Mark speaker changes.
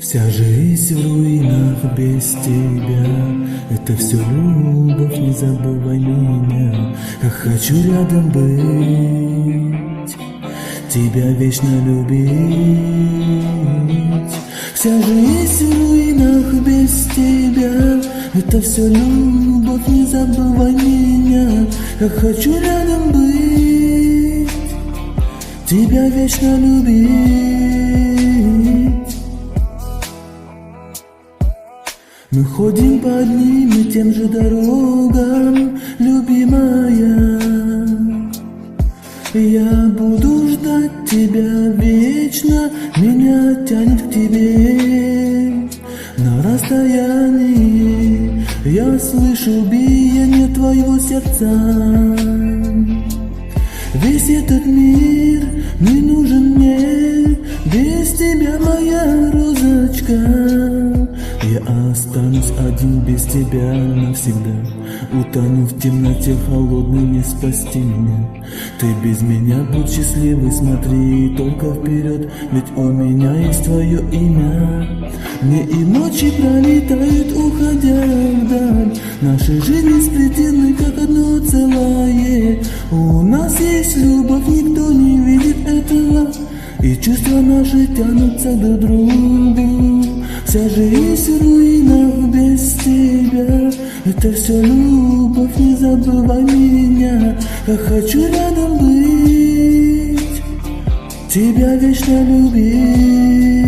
Speaker 1: Вся жизнь в руинах без тебя. Это все любовь, не забывай меня. Как хочу рядом быть, тебя вечно любить. Вся жизнь в руинах без тебя. Это все любовь, не забывай меня. Как хочу рядом быть, тебя вечно любить. Мы ходим по одним и тем же дорогам, любимая. Я буду ждать тебя вечно, меня тянет к тебе. На расстоянии я слышу биение твоего сердца. Весь этот мир не нужен мне, без тебя, моя розочка. Я останусь один без тебя навсегда. Утону в темноте холодной, не спасти меня. Ты без меня будь счастливый, смотри только вперед, ведь у меня есть твое имя. Дни и ночи пролетают, уходя вдаль. Наши жизни сплетены, как одно целое. У нас есть любовь, никто не видит этого, и чувства наши тянутся друг к другу. Вся жизнь в руинах без тебя. Это все любовь, не забывай меня. Как хочу рядом быть, тебя вечно любить.